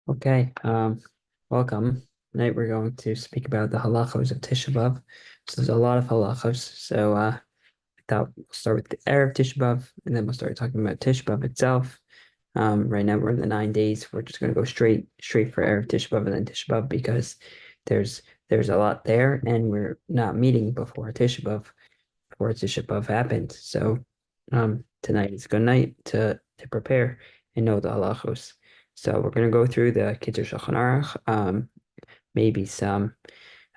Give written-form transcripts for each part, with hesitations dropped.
Okay, welcome. Tonight we're going to speak about the halachos of Tisha B'Av. So there's a lot of halachos. So I thought we'll start with the Erev Tisha B'Av, and then we'll start talking about Tisha B'Av itself. Right now we're in the 9 days. We're just going to go straight for Erev Tisha B'Av and then Tisha B'Av because there's there's a lot there, and we're not meeting before Tisha B'Av happens. So tonight is a good night to prepare and know the halachos. So we're gonna go through the Kitzur Shulchan Aruch, maybe some.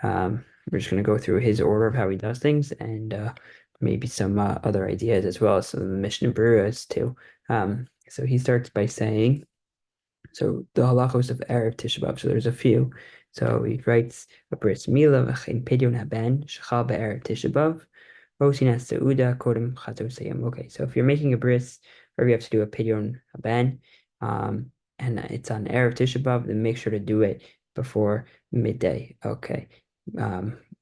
We're just gonna go through his order of how he does things, and maybe some other ideas as well. So the Mishnah Berurah too. So he starts by saying, so the halachos of Erev Tisha B'Av. So there's a few. So he writes a bris milah v'chein pidyon haben shechal be'erev Tisha B'Av. Rosinas Seuda Kodem Chatzosayim. Okay, so if you're making a bris or you have to do a pidyon ban, and it's on Erev Tisha B'Av, then make sure to do it before midday. Okay.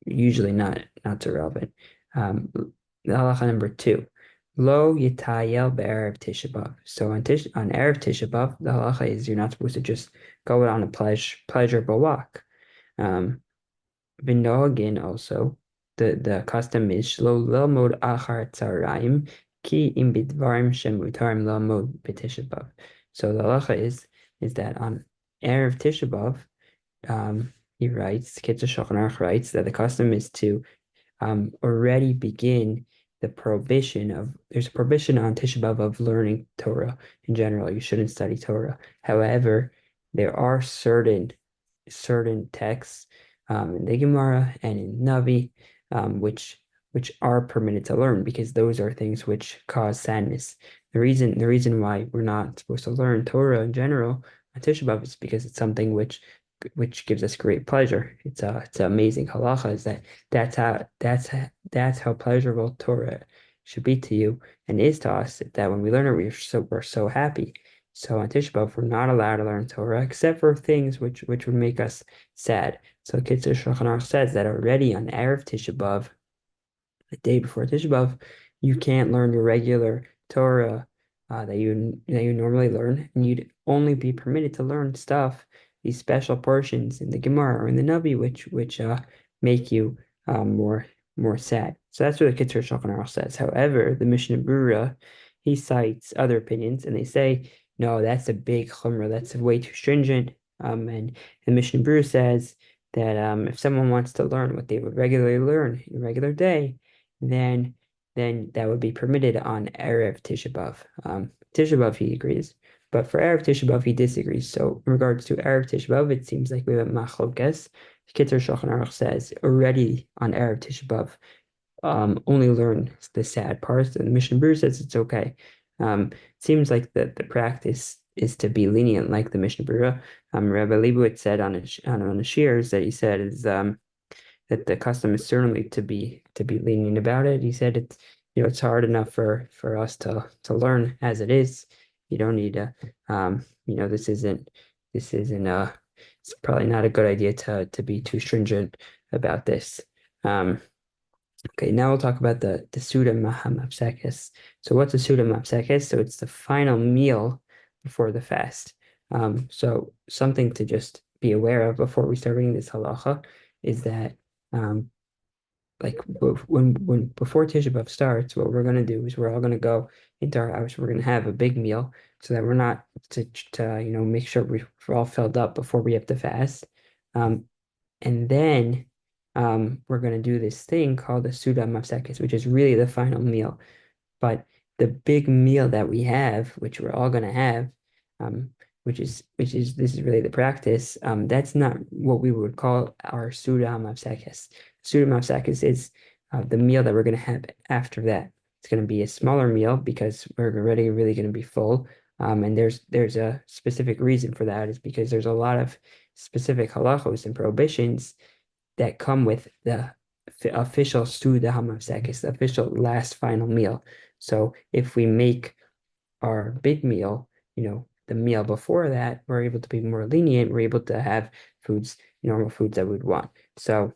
Usually not so relevant. Um, halacha number two. Lo yitayel be'erev Tisha B'Av. So on Erev Tisha B'Av, the halacha is you're not supposed to just go on a pleasurable walk. V'noagin also, the custom is shlo lelmod achar tzarayim ki im bidvarim shemutarim lelmod b'Tisha B'Av. So the halacha is that on Erev Tisha B'Av, he writes, Kitzur Shulchan Aruch writes that the custom is to already begin there's a prohibition on Tisha B'Av of learning Torah in general. You shouldn't study Torah. However, there are certain texts in the Gemara and in Navi, which are permitted to learn because those are things which cause sadness. The reason why we're not supposed to learn Torah in general on Tisha B'Av is because it's something which gives us great pleasure. It's an amazing halacha is that that's how pleasurable Torah should be to you and is to us, that when we learn it we're so happy. So on Tisha B'Av, we're not allowed to learn Torah except for things which would make us sad. So Kitzur Shulchan Aruch says that already on Erev Tisha B'Av, the day before Tisha B'Av, you can't learn your regular Torah that you normally learn, and you'd only be permitted to learn these special portions in the Gemara or in the Navi, which make you more sad. So that's what the Kitzur Shulchan Aruch says. However, the Mishnah Berurah, he cites other opinions, and they say, no, that's a big chumrah. That's way too stringent. And the Mishnah Berurah says that if someone wants to learn what they would regularly learn in a regular day, then that would be permitted on Erev Tisha B'Av. Tisha B'Av, he agrees. But for Erev Tisha B'Av, he disagrees. So in regards to Erev Tisha B'Av, it seems like we have a machlokes. Kitzur Shulchan Aruch says already on Erev Tisha B'Av, only learn the sad parts, and the Mishnah Berurah says it's okay. It seems like the practice is to be lenient, like the Mishnah Berurah. Rabbi Leibowitz said on the shears that he said is that the custom is certainly to be lenient about it. He said it's hard enough for us to learn as it is. You don't need to this isn't it's probably not a good idea to be too stringent about this. Okay, now we'll talk about the Suda Mahamapsekis. So what's a Suda Mapsekis? So it's the final meal before the fast. So something to just be aware of before we start reading this halacha is that um, like when before Tisha B'Av starts, what we're gonna do is we're all gonna go into our house. We're gonna have a big meal so that we're not to make sure we're all filled up before we have to fast. Um, and then we're going to do this thing called the Suda Mafsekes, which is really the final meal. But the big meal that we have, which we're all going to have, which is this is really the practice. That's not what we would call our Suda Mafsekes. Suda Mafsekes is the meal that we're going to have after that. It's going to be a smaller meal because we're already really going to be full. And there's a specific reason for that is because there's a lot of specific halachos and prohibitions that come with the official Suda Hamavsekis, the official last final meal. So if we make our big meal, the meal before that, we're able to be more lenient. We're able to have normal foods that we'd want. So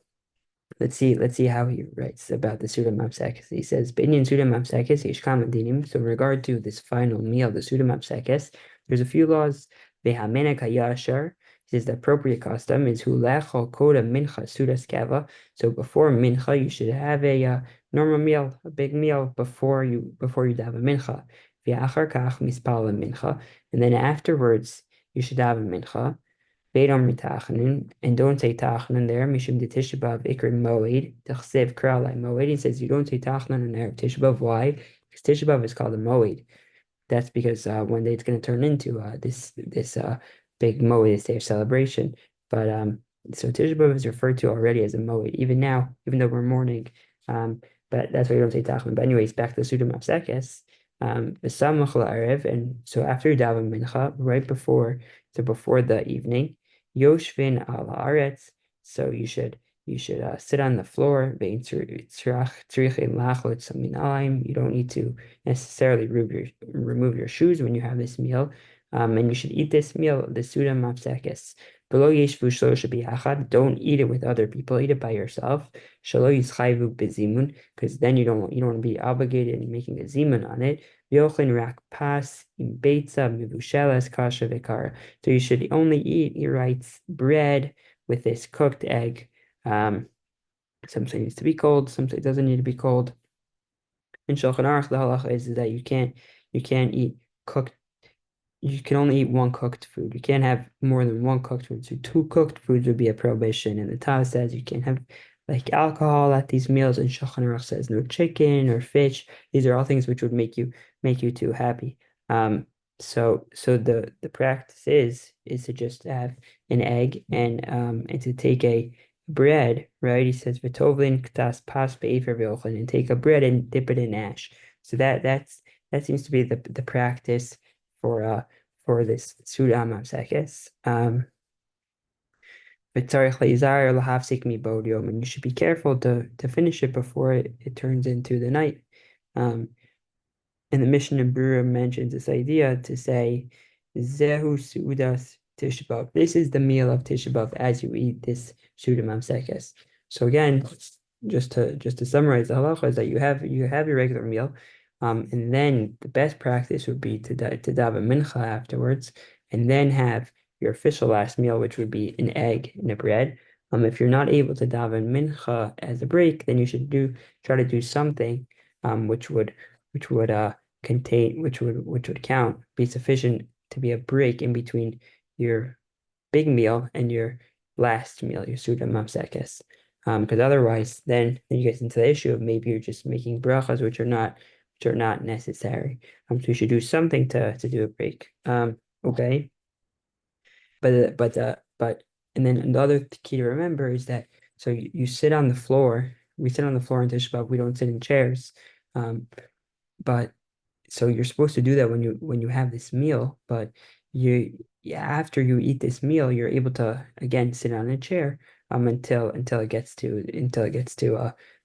let's see how he writes about the Suda Mapsekis. He says, Binyan Suda Mapsekis, Yishkam Dinim. So in regard to this final meal, the Suda Mapsekis, there's a few laws. Vehamena Kayashar. says the appropriate custom is hulechol koda mincha sudas keva. So before mincha, you should have a normal meal, a big meal before you daven mincha. V'achar kach mispal mincha, and then afterwards you should daven mincha. Beidom mitachanun, and don't say tachanun there. Mishum de Tisha B'av ikr moed. T'chsev kralai moed. He says you don't say tachanun on Erev Tisha B'av. Why? Because Tisha B'av is called a moed. That's because one day it's going to turn into this big moed, this day of celebration. But so Tisha B'av is referred to already as a moed, even now, even though we're mourning. But that's why you don't say tachanun. But anyways, back to the Suda Mafsekes. V'samach la'arev, and so after you daven mincha, right before, so before the evening, yoshvin al haaretz, so you should sit on the floor. You don't need to necessarily remove your shoes when you have this meal, and you should eat this meal, the suda mafsekes. Below yeshvu shlosh biachad, don't eat it with other people. Eat it by yourself. Shelo yischayvu bezimun, because then you don't want to be obligated in making a zimun on it. V'yochlin rak pas im beitza mivushelas kasha v'kara. So you should only eat, he writes, bread with this cooked egg. Sometimes it needs to be cold, sometimes it doesn't need to be cold. In Shulchan Aruch, the halacha is that you can't eat cooked. You can only eat one cooked food. You can't have more than one cooked food. So two cooked foods would be a prohibition. And the Taz says you can't have like alcohol at these meals. And Shulchan Aruch says no chicken or fish. These are all things which would make you too happy. So the practice is to just have an egg and to take a bread, right? He says v'tovlin k'tas pas be'efer v'ochlin, and take a bread and dip it in ash. So that seems to be the practice for this Suda Mafsekes. And you should be careful to finish it before it turns into the night. And the Mishnah Brura mentions this idea to say, Zehu Sudas Tisha B'av. This is the meal of Tisha B'av as you eat this Suda Mafsekes. So again, just to summarize the halacha is that you have your regular meal, and then the best practice would be to daven mincha afterwards, and then have your official last meal, which would be an egg and a bread. If you're not able to daven mincha as a break, then you should try to do something, which would be sufficient to be a break in between your big meal and your last meal, your Suda Mafsekes. Because otherwise, then you get into the issue of maybe you're just making brachas which are not necessary. So you should do something to do a break. Okay. But and then the other key to remember is that so you sit on the floor. We sit on the floor in Tisha B'av. We don't sit in chairs. But so you're supposed to do that when you have this meal, but after you eat this meal, you're able to again sit on a chair until it gets to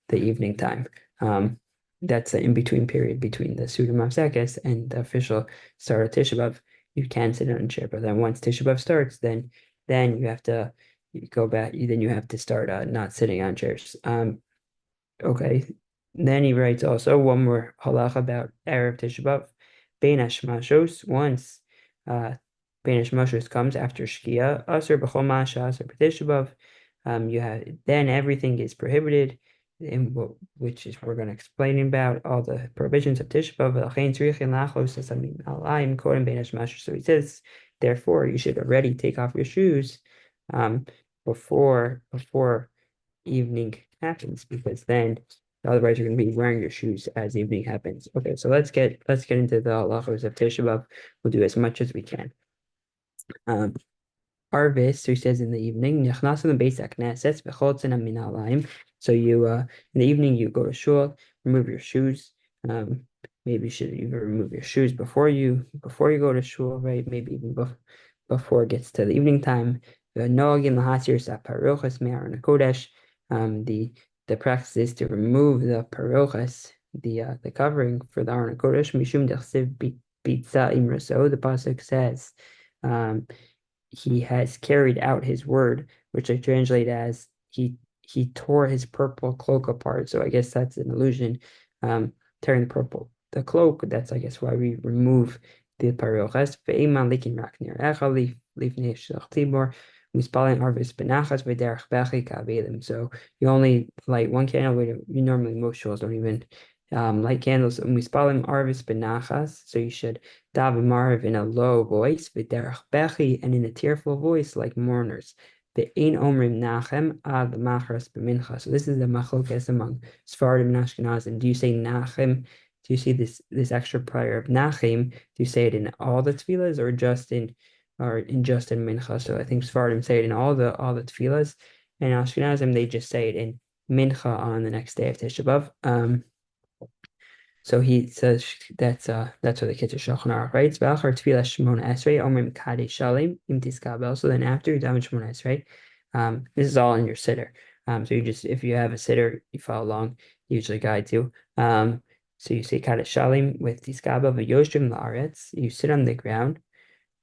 the evening time. That's the in-between period between the Suda Mafsekes and the official start of Tisha B'av. You can sit on a chair, but then once Tisha B'av starts, then you have to go back. Then you have to start not sitting on chairs. Okay. Then he writes also one more halacha about Erev Tisha B'av. Bein Hashmashos, once Bein Hashmashos comes after Shkia, Asr B'chol Masha, Asr B'Tisha B'av. You have then everything is prohibited, which is we're going to explain about all the prohibitions of Tisha B'av. So he says, therefore, you should already take off your shoes before evening happens, because then otherwise you're going to be wearing your shoes as evening happens. Okay, so let's get into the halachos of Tisha B'av. We'll do as much as we can. Arvis, who says in the evening, so you in the evening you go to shul, remove your shoes. Maybe you should even remove your shoes before you go to shul, right? Maybe even before it gets to the evening time. The practice is to remove the parochas, the covering for the Aron HaKodesh. Mishum dechsiv bitza imraso. The pasuk says, he has carried out his word, which I translate as he tore his purple cloak apart. So I guess that's an allusion, tearing the cloak. That's I guess why we remove the parochas. Muspalim arvis benachas v'derech bechi ka'avelim. So you only light one candle. You normally most shuls don't even light candles. Muspalim arvis benachas. So you should daven marv in a low voice v'derech bechi and in a tearful voice like mourners. Ve'ein omrim nachem ad machras b'mincha. So this is the machlokes among Sephardim and Ashkenazim. Do you say nachem? Do you see this extra prayer of nachem? Do you say it in all the tefillas or just in mincha? So I think Sephardim say it in all the tefillas, and Ashkenazim they just say it in mincha on the next day of Tisha B'av. So he says that's what the kids are Shulchan Aruch writes. V'achar tefillah Shemona Esrei omrim kadei shalim im tiskabel. So then after you're done with Shemona Esrei, this is all in your siddur. So you just if you have a siddur, you follow along. Usually guide you. So you say kadei shalim with tiskabel v'yoshim la'aretz. You sit on the ground,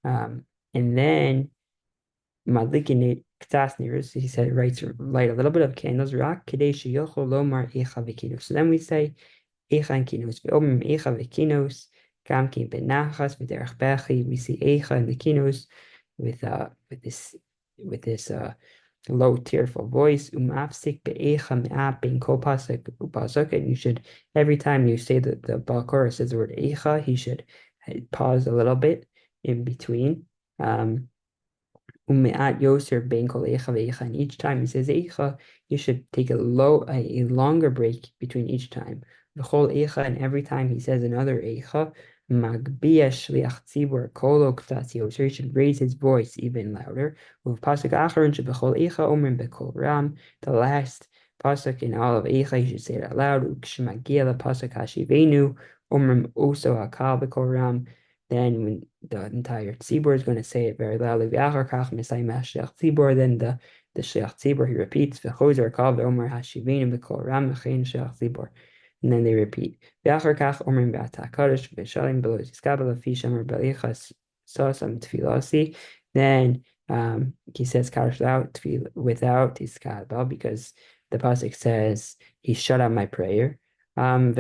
and then madlikin ktas niros. He said light a little bit of candles. Rak kadei sheyochol lomar echa v'kidu. So then we say. Echa and kinos. Ve'omrim echa ve'kinos. Gam ki benachas v'derech bechi. We see echa and the kinos with this low tearful voice. Umafsik be'echa me'ap ben kol pasuk upasuk. And you should every time you say the Balkora says the word echa, he should pause a little bit in between. Ume'at yoser ben kol echa ve'echa. And each time he says echa, you should take a longer break between each time. V'chol echa, and every time he says another echa, magbia shliach tzibur kolo ktas yoser. He should raise his voice even louder. With pasuk acharon shebechol echa omrim bekol ram. The last pasuk in all of echa, you should say it out loud. Ukshmagia la pasuk hashivenu omrim oso hakal bekol ram. Then when the entire tzibur is going to say it very loudly, then the shliach tzibur he repeats, and then they repeat. Then he says Kaddish without Tiskabel because the pasuk says he shut out my prayer. And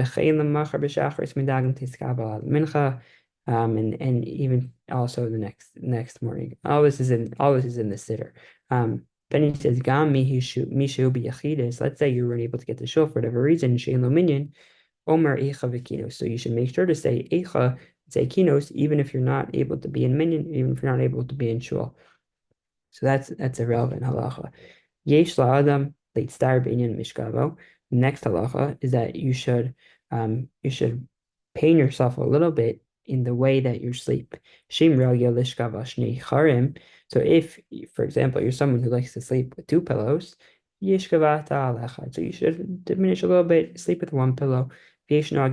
even also the next morning. All this is in the siddur. Then he says, Gam mishu b'yachidus. Let's say you weren't able to get the shul for whatever reason, shein lo minyan, omer echa v'kinos. So you should make sure to say echa, say kinos, even if you're not able to be in minyan, even if you're not able to be in shul. So that's a relevant halacha. Yesh la'adam leitztar b'inyan mishkavo. Next halacha is that you should pain yourself a little bit in the way that you sleep. So if, for example, you're someone who likes to sleep with two pillows, so you should diminish a little bit, sleep with one pillow. So some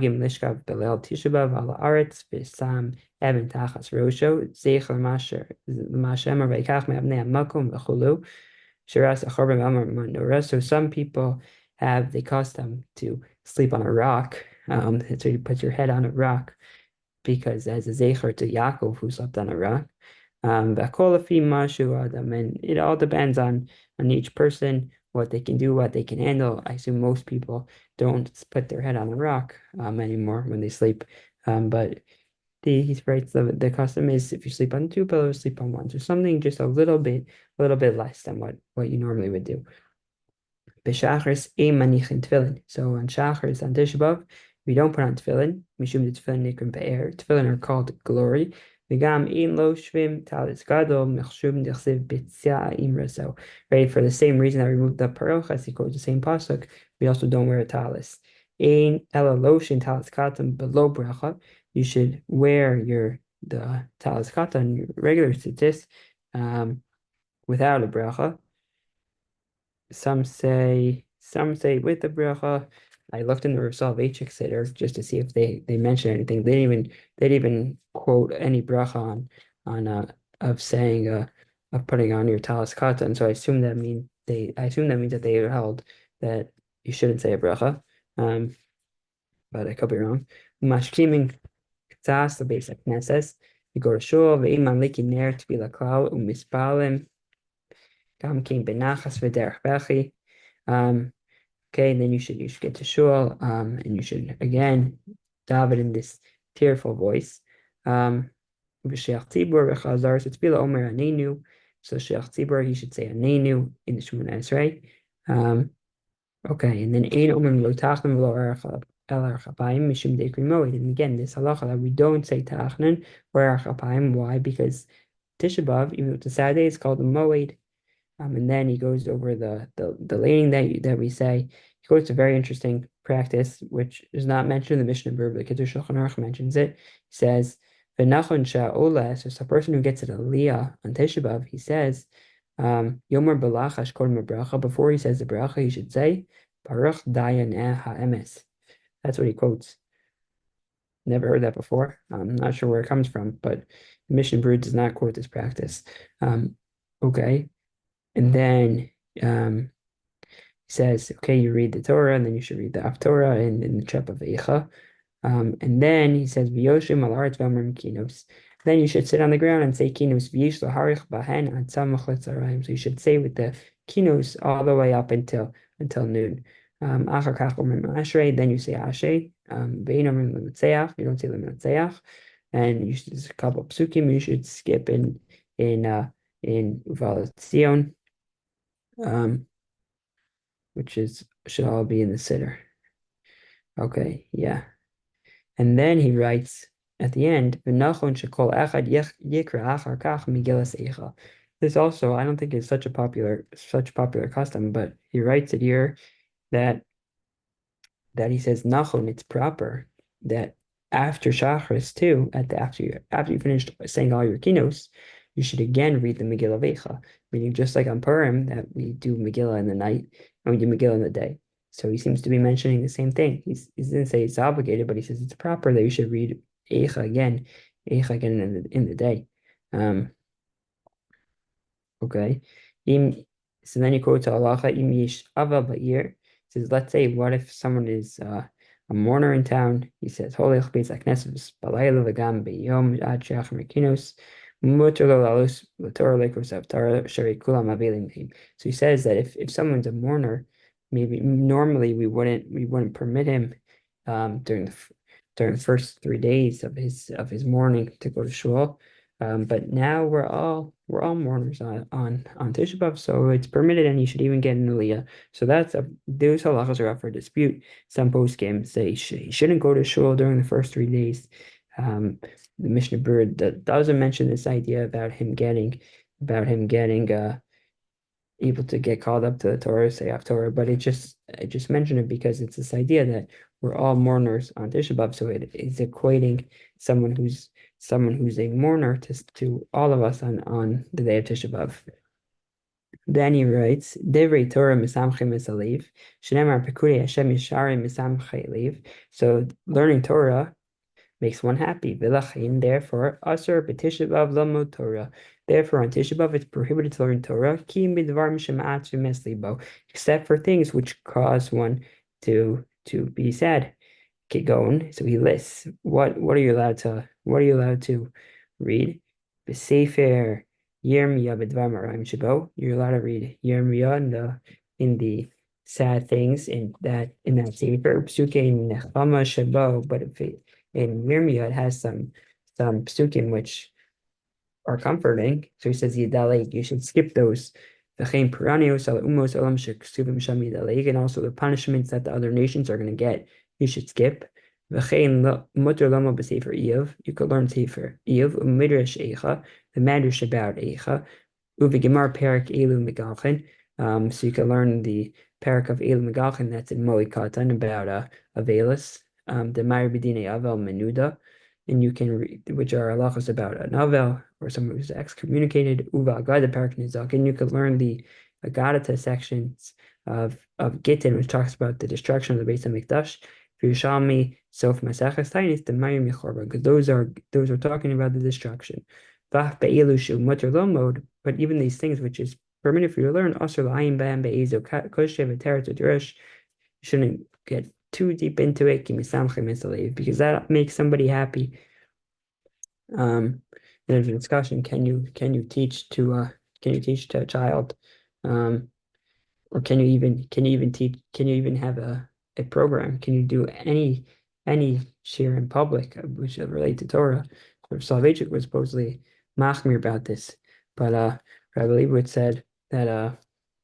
people have the custom to sleep on a rock. So you put your head on a rock because as a zecher to Yaakov who slept on a rock. And it all depends on each person, what they can do, what they can handle. I assume most people don't put their head on a rock anymore when they sleep. But he writes the custom is if you sleep on two pillows, sleep on one. So something just a little bit less than what you normally would do. B'shachris ein manichin tefillin. So on shachris, on Tisha B'av, we don't put on tefillin. Mishum the tefillin nikrim be'er. Tefillin are called glory. V'gam ein lo shvim talis gadol mechshum dichsiv b'tzia imra. So, right, for the same reason that we removed the parochas, he quotes the same pasuk. We also don't wear a talis. Ein ela loshin talis katan below bracha. You should wear the talis katan, your regular tzitzis, without a bracha. Some say with the bracha. I looked in the Rasav Eichik Siddur just to see if they mentioned anything. They didn't even quote any bracha on of saying of putting on your talis katan. And so I assume that means that they held that you shouldn't say a bracha. But I could be wrong. Mashkiming k'tzas the basic knesses. You go to shul ve'iman liki ner tefila klal u'mispalim. Gam king benachas v'derech bechi. Okay, and then you should get to shul, and you should again daven in this tearful voice. V'sheach tzibur v'chazar. So tefila omer anenu. So Sheikh Tzibor, he should say Anenu in the Shemona Esrei. Okay, and then Ein Omen Lo Tachnan V'Lo El Archapayim Mishum Dekri Moed. And again, this halacha that we don't say Tachnan or Archapayim. Why? Because Tisha B'Av, even though it's a Saturday, it's called a Moed. And then he goes over the laning that we say. He goes to a very interesting practice, which is not mentioned in the Mishnah Berurah, but the Shulchan Aruch mentions it. He says, "V'nachon sha'olah." So it's a person who gets an aliyah on Tisha B'Av. He says, "Yomer balachash kol bracha." Before he says the bracha, he should say, "Baruch dayan ha'emes." That's what he quotes. Never heard that before. I'm not sure where it comes from, but the Mishnah Berurah does not quote this practice. Okay. And then he says, okay, you read the Torah, and then you should read the Haftorah in the chapter of Eicha. And then he says, V'yoshim al haaretz v'amrim kinos. Then you should sit on the ground and say kinos, v'yish laharich b'hen ad samach letzarayim. So you should say with the kinos all the way up until noon. Achar kach omrim ashrei. Then you say ashrei. Ve'in omrim lemetzeach. You don't say lemetzeach. And you should, there's a couple of psukim you should skip in Uval Tzion. Which should all be in the siddur. Okay, yeah. And then he writes at the end, "V'nachon shekol echad yikra achar kach Megillas Eicha." This also, I don't think is such popular custom, but he writes it here that he says nachon, it's proper that after Shachris too, after you finished saying all your kinos, you should again read the Megillah Veicha, meaning just like on Purim that we do Megillah in the night and we do Megillah in the day. So he seems to be mentioning the same thing. He didn't say it's obligated, but he says it's proper that you should read Eicha again in the day. Okay. So then you quote to halacha im yish ava ba'ir. Says, let's say, what if someone is a mourner in town? He says, holech beis hakneses balayla v'gam b'yom ad sheach mekinos muter lo lalus l'torah lekos avtara shari kulam avelim him. So he says that if someone's a mourner, maybe normally we wouldn't permit him during the first 3 days of his mourning to go to shul. But now we're all mourners on Tisha B'Av, so it's permitted, and you should even get an aliyah. So those halachas are up for dispute. Some poskim say he shouldn't go to shul during the first 3 days. The Mishnah Berurah doesn't mention this idea about him getting able to get called up to the Torah, say Haftorah, but it just mentioned it because it's this idea that we're all mourners on Tisha B'Av, so it is equating someone who's a mourner to all of us on the day of Tisha B'Av. Then he writes, Divrei Torah misamchem esalev, shenemar pekudei Hashem yisharim misamchei lev. So learning Torah makes one happy. V'lachin, therefore, asur b'Tisha B'Av lamod Torah. Therefore, on Tisha B'Av, it's prohibited to learn Torah, ki midvarim shema'at v'mes libo, except for things which cause one to be sad. Get going. So he lists what are you allowed to read? B'sefer Yirmiyah b'dvar maraim shabo. You're allowed to read Yirmiyah in the sad things in that sefer. Psukim nechama shabo. But if in Yirmiyah it has some psukim which are comforting. So he says Yidalek, you should skip those. And also the punishments that the other nations are going to get, you should skip. You could learn Sefer Beav, Midrash Eicha, the Midrash about Eicha, Uvigemar Perak Elu Megalchen. So you can learn the Perak of Elu Megalchen, that's in Moed Katan, about Avelis, the Meir B'dinei Avel Menuda, and you can read, which are halachos about an Avel, or someone who's excommunicated, Uva Agada Perak Nizak, and you could learn the Agadata sections of Gittin, which talks about the destruction of the Beis HaMikdash. Yerushalmi Sof Maseches Tainis the Mayim Yechorba, because those are talking about the destruction. But even these things which is permitted for you to learn, you shouldn't get too deep into it, because that makes somebody happy. In a discussion, can you teach to a child, or can you even have a program? Can you do any shir in public which relate to Torah? Soloveitchik was supposedly machmir about this, but Rabbi Leibowitz said that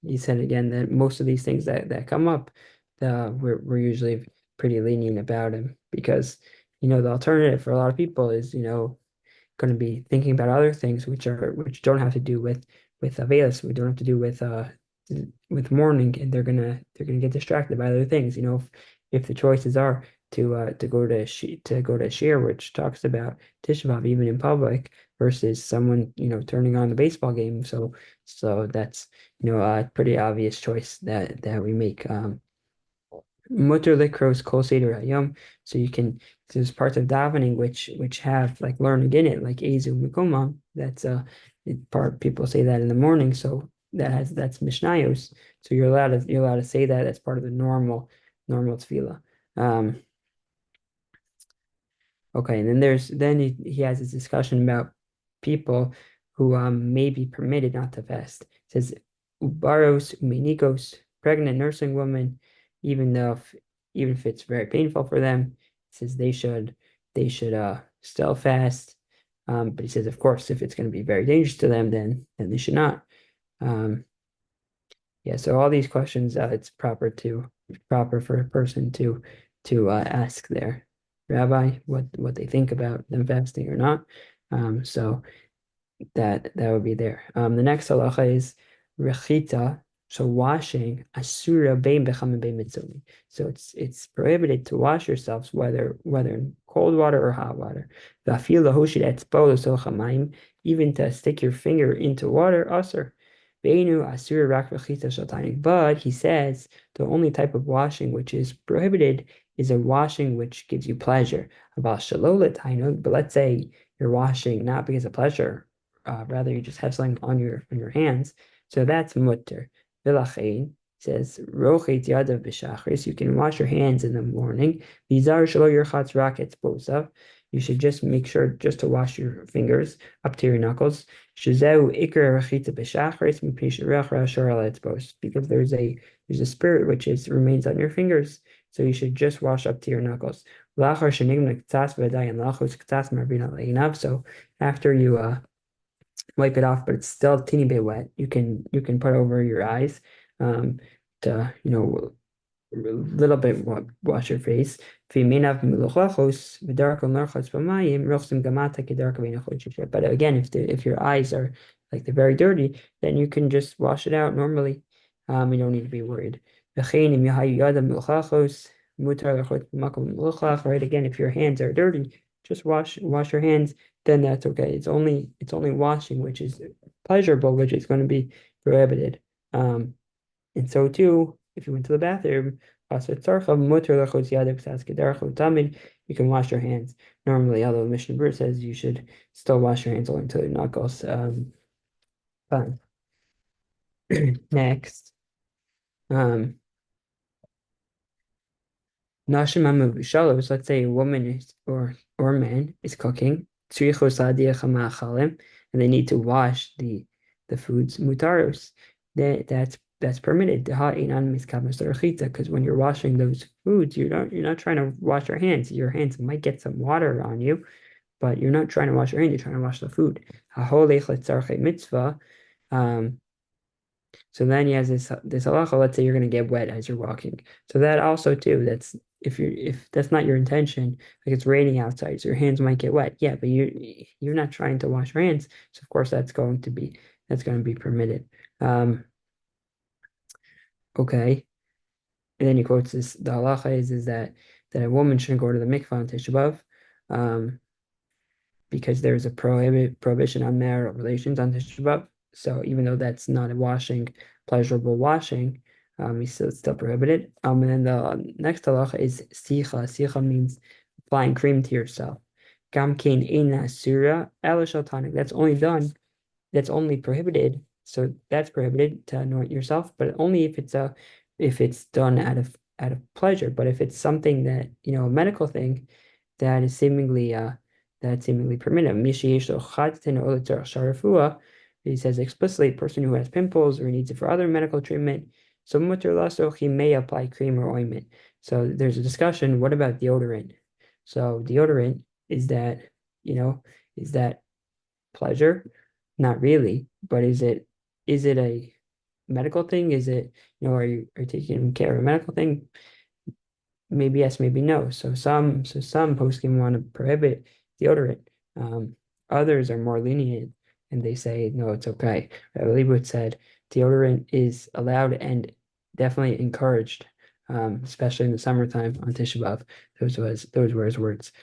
he said again that most of these things that come up, we're usually pretty lenient about them because the alternative for a lot of people is going to be thinking about other things which don't have to do with Avelis, we don't have to do with mourning, and they're gonna get distracted by other things. If the choices are to go to Shir, which talks about Tisha B'Av even in public, versus someone turning on the baseball game. So that's a pretty obvious choice that we make. Mutter likros kol seder hayom. So there's parts of davening which have like learning in it, like Ezu Mikoma. That's part people say that in the morning. So that's Mishnayos. So you're allowed to say that. That's part of the normal tefillah. Um, Okay, and then he has this discussion about people who may be permitted not to fast. It says ubaros, umenikos, pregnant nursing women, even though even if it's very painful for them, it says they should still fast. But he says, of course, if it's going to be very dangerous to them, then they should not. Um, yeah, so all these questions, it's proper for a person to ask their rabbi what they think about them fasting or not. So that would be there. The next halacha is rechita, so washing asura bein becham and bein mitzoni. So it's prohibited to wash yourselves whether in cold water or hot water. V'afil lahoshid etzbo l'soch hamayim, even to stick your finger into water, asur. Beinu asura rak rechita shaltaynik. But he says the only type of washing which is prohibited is a washing which gives you pleasure. About shalolet, but let's say you're washing not because of pleasure, rather you just have something on your hands. So that's mutter. Vilachein says rochet yadav b'shachris. You can wash your hands in the morning. Vizar shelo yerchatz raketz bosav. You should just make sure just to wash your fingers up to your knuckles. Shezeu ikar rechita b'shachris mipnei sherech rashor al etzbos. Because there's a spirit which remains on your fingers, so you should just wash up to your knuckles. Lachar shenigna k'tzas v'dayin lachos k'tzas marvin aleinav. So after you wipe it off, but it's still a teeny bit wet. You can put over your eyes to a little bit wash your face. But again, if your eyes are like they're very dirty, then you can just wash it out normally. You don't need to be worried. Right? Again, if your hands are dirty, just wash your hands, then that's okay. It's only washing which is pleasurable, which is going to be prohibited. And so too, if you went to the bathroom, you can wash your hands normally, although Mishnah Berurah says you should still wash your hands only until your knuckles. Fine. Next, um, Nashim Shalos, let's say a woman or a man is cooking, and they need to wash the foods mutaros. That's permitted. Because when you're washing those foods, you're not trying to wash your hands. Your hands might get some water on you, but you're not trying to wash your hands, you're trying to wash the food. Mitzvah. So then he has this halacha. Let's say you're going to get wet as you're walking. So that also too. That's if that's not your intention. Like it's raining outside, so your hands might get wet. Yeah, but you're not trying to wash your hands. So of course that's going to be permitted. Okay. And then he quotes this. The halacha is that a woman shouldn't go to the mikvah on Tisha B'Av, because there's a prohibition on marital relations on Tisha B'Av. So even though that's not a pleasurable washing, it's still prohibited. And then the next halacha is sicha. Sicha means applying cream to yourself. Gam kein eina surah ela shaltanik. That's only prohibited. So that's prohibited to anoint yourself, but only if it's done out of pleasure. But if it's something that a medical thing that is seemingly permitted. He says explicitly, a person who has pimples or needs it for other medical treatment, so mutter laso, he may apply cream or ointment. So there's a discussion. What about deodorant? So deodorant is that pleasure? Not really, but is it is it a medical thing? Is it, are you taking care of a medical thing? Maybe yes, maybe no. So some poskim want to prohibit deodorant. Um, Others are more lenient and they say no, it's okay. Rabbi Leibowitz said deodorant is allowed and definitely encouraged, especially in the summertime on Tisha B'av. Those were his words.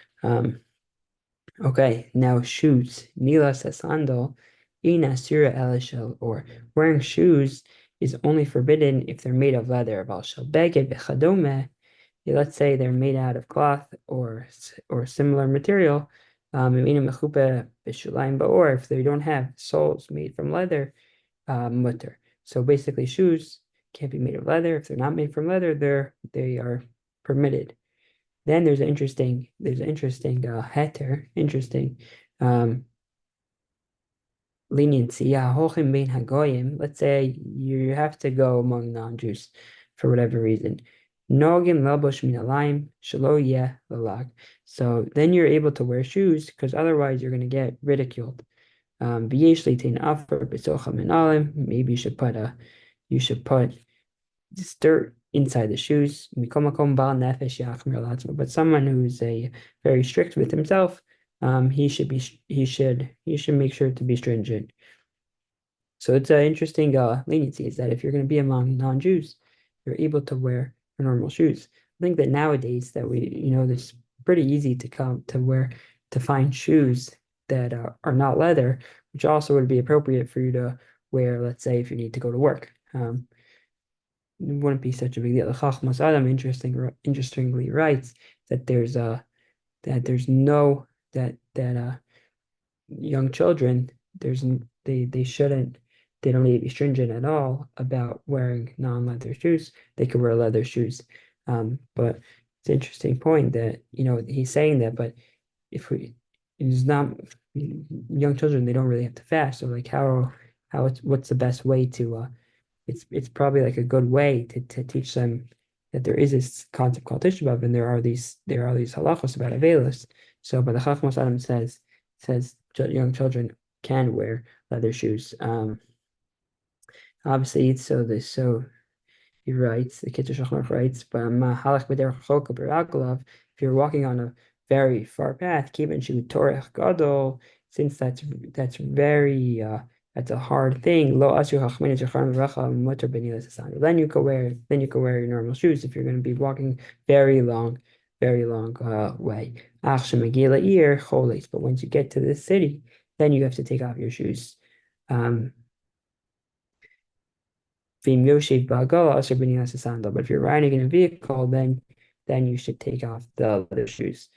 Okay, now shoes. Nila says sandal, ina sura elishel, or wearing shoes is only forbidden if they're made of leather. Val shel beged bechadome, let's say they're made out of cloth or similar material, or if they don't have soles made from leather, mutter. So basically, shoes can't be made of leather. If they're not made from leather, they are permitted. Then there's an interesting heter, interesting um, leniency. Yeah, holchem bein hagoyim. Let's say you have to go among non-Jews for whatever reason. Nogim labosh min alayim shelo yeh lalag. So then you're able to wear shoes because otherwise you're going to get ridiculed. V'yesh leitin afer b'socha min alim. Maybe you should put just dirt inside the shoes. But someone who's very strict with himself, he should make sure to be stringent. So it's an interesting leniency is that if you're going to be among non-Jews, you're able to wear normal shoes. I think that nowadays that it's pretty easy to find shoes that are not leather, which also would be appropriate for you to wear, let's say, if you need to go to work. It wouldn't be such a big deal. The Chachmas Adam interestingly writes that there's no that young children they don't need to be stringent at all about wearing non-leather shoes. They could wear leather shoes. But it's an interesting point that he's saying that, but if it's not young children, they don't really have to fast. So like what's the best way to it's probably like a good way to teach them that there is this concept called Tisha B'av, and there are these halachos about Avelis. So, but the Chachmas Adam says young children can wear leather shoes. Obviously, he writes, the Kitzur Shulchan writes, but if you're walking on a very far path, keeping shu torach gadol, since that's a hard thing. Then you can wear your normal shoes if you're going to be walking very long way. But once you get to the city, then you have to take off your shoes. But if you're riding in a vehicle, then you should take off the leather shoes.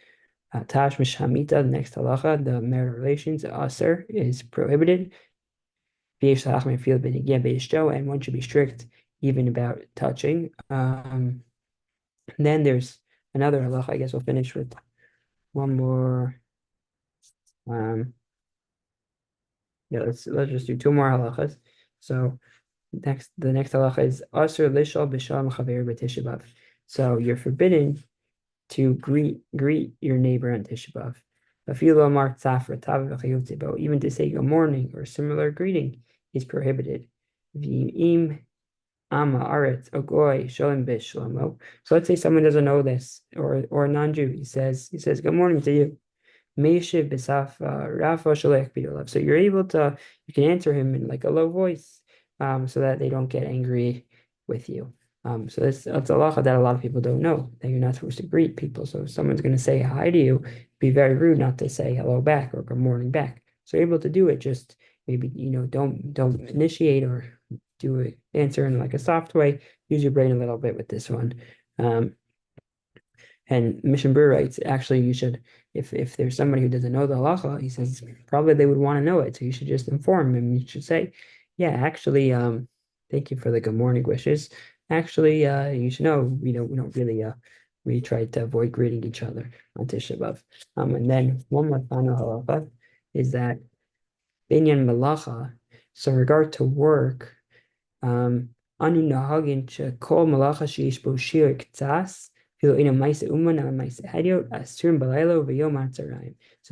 Tash Mishamita, the next halacha, the marital relations, aser is prohibited. And one should be strict even about touching. Then there's another halacha. I guess we'll finish with one more. Yeah, let's just do two more halachas. So the next halacha is aser lishal b'shalom chaver b'Tisha B'av. So you're forbidden to greet your neighbor on Tisha B'av. Even to say good morning or similar greeting is prohibited. So let's say someone doesn't know this or a non-Jew. He says good morning to you. So you can answer him in like a low voice, so that they don't get angry with you. So that's a halacha that a lot of people don't know, that you're not supposed to greet people. So if someone's going to say hi to you, be very rude not to say hello back or good morning back. So you're able to do it, just maybe don't initiate or do it, answer in like a soft way. Use your brain a little bit with this one. And Mission Brewer writes, actually, you should, if there's somebody who doesn't know the halacha, he says probably they would want to know it. So you should just inform them. You should say, yeah, actually, thank you for the good morning wishes. Actually, you should know we don't really we try to avoid greeting each other on Tisha B'av. And then one more final halacha is that binyan malacha. So in regard to work, anu nahagin shekol malacha sheish bo shir k'tzas. So it's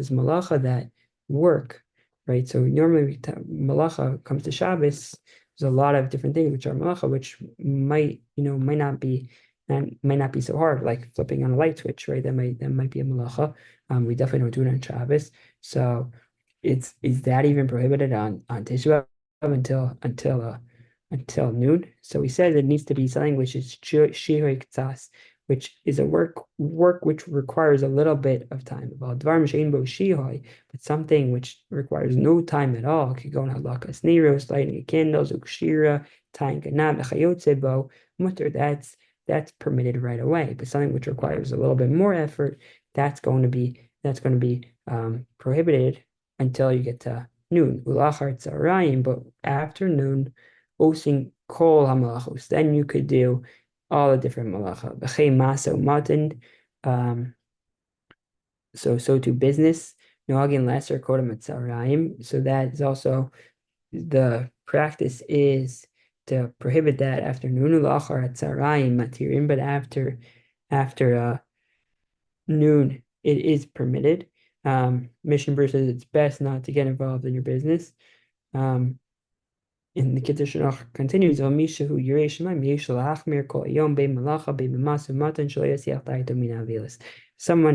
malacha that work, right? So normally malacha comes to Shabbos, there's a lot of different things which are malacha, which might not be so hard, like flipping on a light switch, right? That might be a malacha. We definitely don't do it on Shabbos. So is that even prohibited on Tisha B'Av until noon? So he said it needs to be something which is shiroi k'tzas, which is a work which requires a little bit of time. About dvarim she'ein bo shihoi, but something which requires no time at all. Could go on halakas niros, lighting a candle, ukshira, tying a knot, chayotze bo, mutter. That's permitted right away. But something which requires a little bit more effort, that's going to be prohibited until you get to noon. Ulachar tzarayim, but after noon, osing kol hamalachos. Then you could do all the different malacha. B'chei maso matan. So to business. Noagin lesser kodem tzarayim. So that is also the practice is to prohibit that after noon. Ulachar tzarayim matirim, but after noon it is permitted. Mission Brew says it's best not to get involved in your business. And the Kiddush continues, someone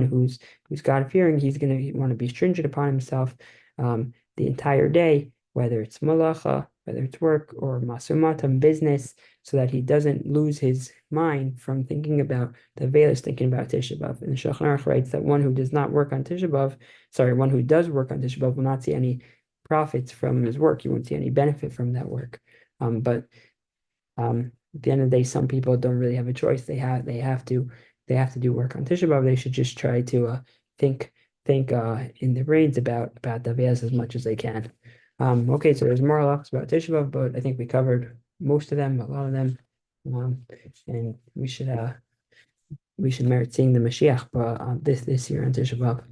who's God-fearing, he's going to want to be stringent upon himself the entire day, whether it's malacha, whether it's work, or masumatam, business, so that he doesn't lose his mind from thinking about the Avelis, thinking about Tisha B'Av. And the Shulchan Aruch writes that one who does not work on Tisha B'Av, one who does work on Tisha B'Av will not see any profits from his work. You won't see any benefit from that work. But at the end of the day, some people don't really have a choice. They have to do work on Tisha B'Av. They should just try to think in their brains about the Avelis as much as they can. Okay, so there's more halachos about Tisha B'Av, but I think we covered most of them, a lot of them, and we should merit seeing the Mashiach this year on Tisha B'Av.